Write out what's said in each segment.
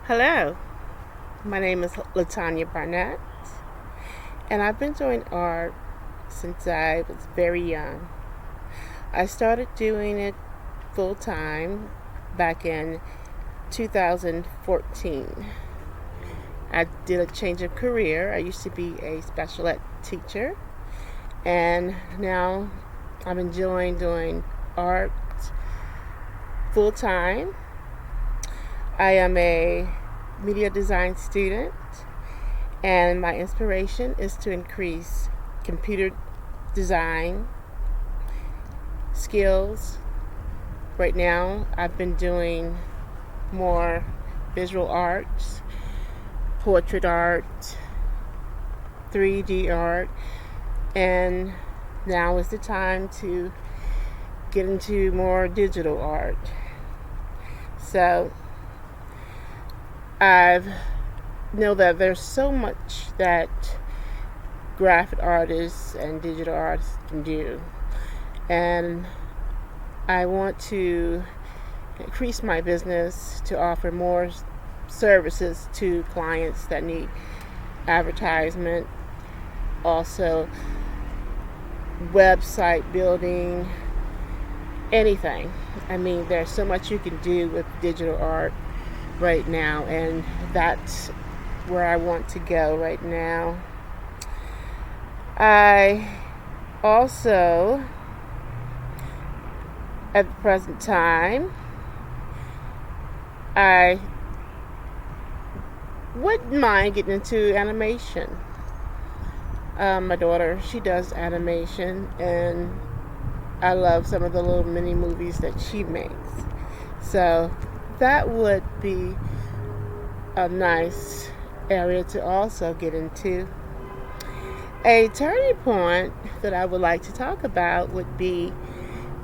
Hello, my name is Latanya Barnett, and I've been doing art since I was very young. I started doing it full time back in 2014. I did a change of career. I used to be a special ed teacher, and now I'm enjoying doing art full time. I am a media design student, and my inspiration is to increase computer design skills. Right now, I've been doing more visual arts, portrait art, 3D art, and now is the time to get into more digital art. So I know that there's so much that graphic artists and digital artists can do, and I want to increase my business to offer more services to clients that need advertisement, also website building, anything. I mean, there's so much you can do with digital art right now, and that's where I want to go right now. I also, at the present time, I wouldn't mind getting into animation. My daughter, she does animation, and I love some of the little mini movies that she makes. So that would be a nice area to also get into. A turning point that I would like to talk about would be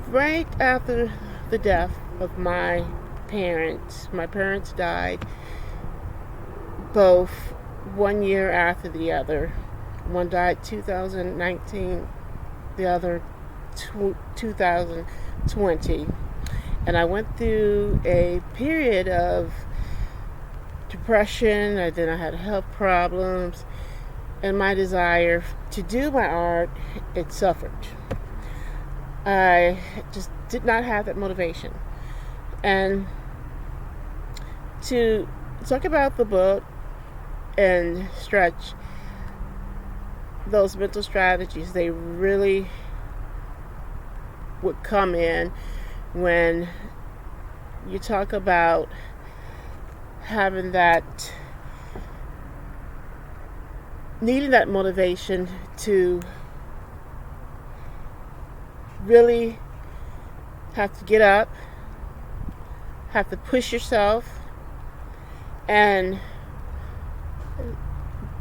right after the death of my parents. My parents died both 1 year after the other. One died 2019, the other 2020. And I went through a period of depression, and then I had health problems, and my desire to do my art, it suffered. I just did not have that motivation. And to talk about the book and stretch those mental strategies, they really would come in when you talk about having that, needing that motivation to really have to get up, have to push yourself. And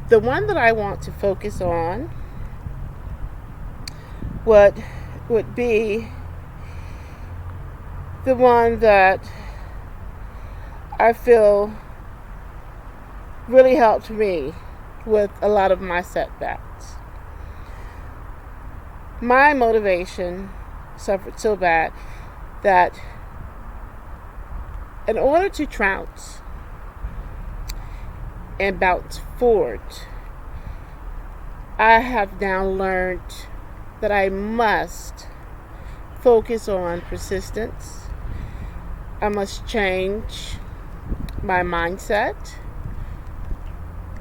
the one that I want to focus on would be the one that I feel really helped me with a lot of my setbacks. My motivation suffered so bad that in order to trounce and bounce forward, I have now learned that I must focus on persistence. I must change my mindset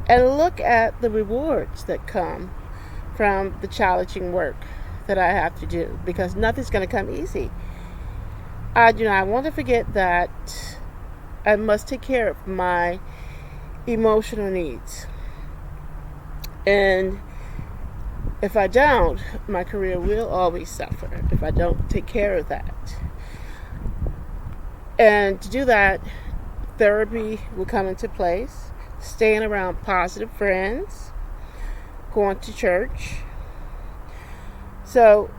and look at the rewards that come from the challenging work that I have to do, because nothing's going to come easy. I do not want to forget that I must take care of my emotional needs. And if I don't, my career will always suffer if I don't take care of that. And to do that, therapy will come into place, staying around positive friends, going to church. So,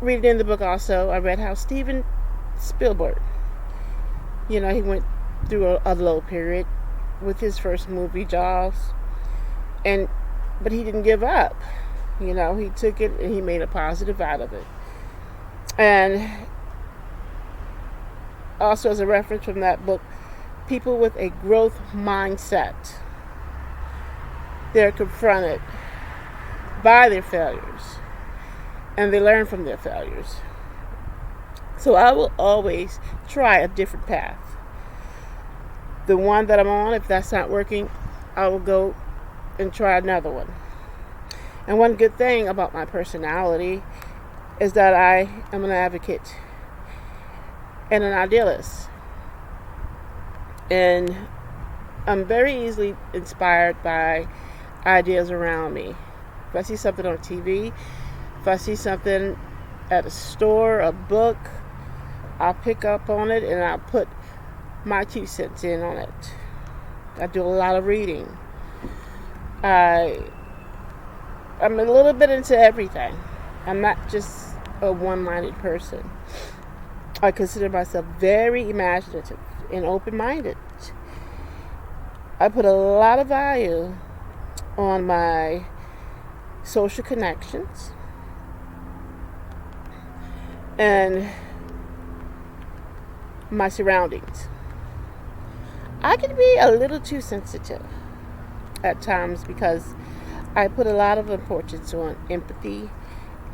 reading in the book also, I read how Steven Spielberg, he went through a low period with his first movie, Jaws, but he didn't give up. He took it and he made a positive out of it. And also, as a reference from that book, people with a growth mindset. They're confronted by their failures and they learn from their failures. So I will always try a different path. The one that I'm on, if that's not working, I will go and try another one. And one good thing about my personality is that I am an advocate and an idealist. And I'm very easily inspired by ideas around me. If I see something on TV, if I see something at a store, a book, I'll pick up on it and I'll put my 2 cents in on it. I do a lot of reading. I'm a little bit into everything. I'm not just a one-minded person. I consider myself very imaginative and open-minded. I put a lot of value on my social connections and my surroundings. I can be a little too sensitive at times because I put a lot of importance on empathy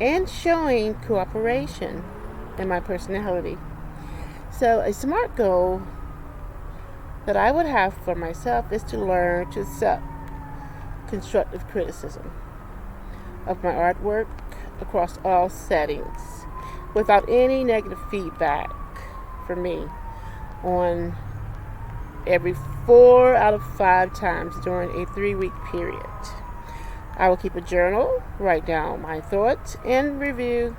and showing cooperation in my personality. So a SMART goal that I would have for myself is to learn to accept constructive criticism of my artwork across all settings without any negative feedback from me on every 4 out of 5 times during a 3-week period. I will keep a journal, write down my thoughts, and review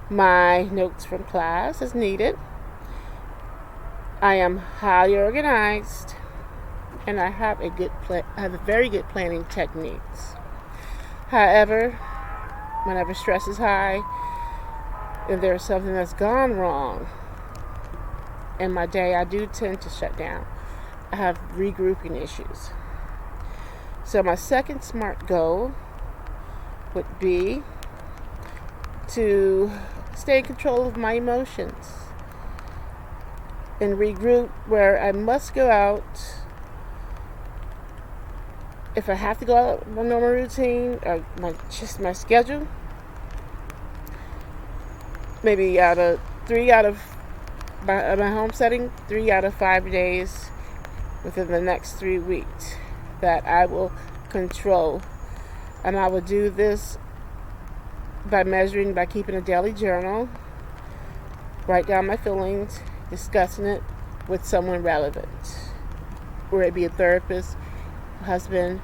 my notes from class as needed. I am highly organized, and I have a very good planning techniques. However, whenever stress is high and there's something that's gone wrong in my day, I do tend to shut down. I have regrouping issues. So my second SMART goal would be to stay in control of my emotions and regroup where I must go out. If I have to go out my normal routine or my schedule, maybe out of my home setting, 3 out of 5 days within the next 3 weeks that I will control. And I will do this by keeping a daily journal, write down my feelings, discussing it with someone relevant, whether it be a therapist, husband,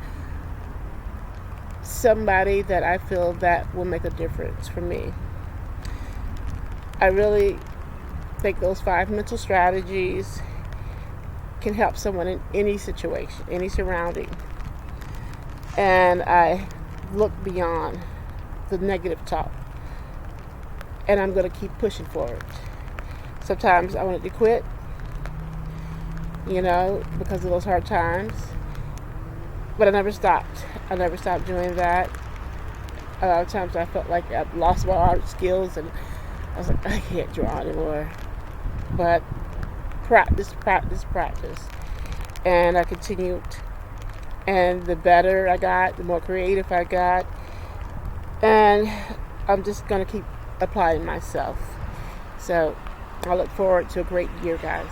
somebody that I feel that will make a difference for me. I really think those 5 mental strategies can help someone in any situation, any surrounding. And I look beyond the negative talk. And I'm going to keep pushing forward. Sometimes I wanted to quit, because of those hard times. But I never stopped. I never stopped doing that. A lot of times I felt like I've lost my art skills and I was like, I can't draw anymore. But practice. And I continued. And the better I got, the more creative I got. And I'm just going to keep applying myself. So I look forward to a great year, guys.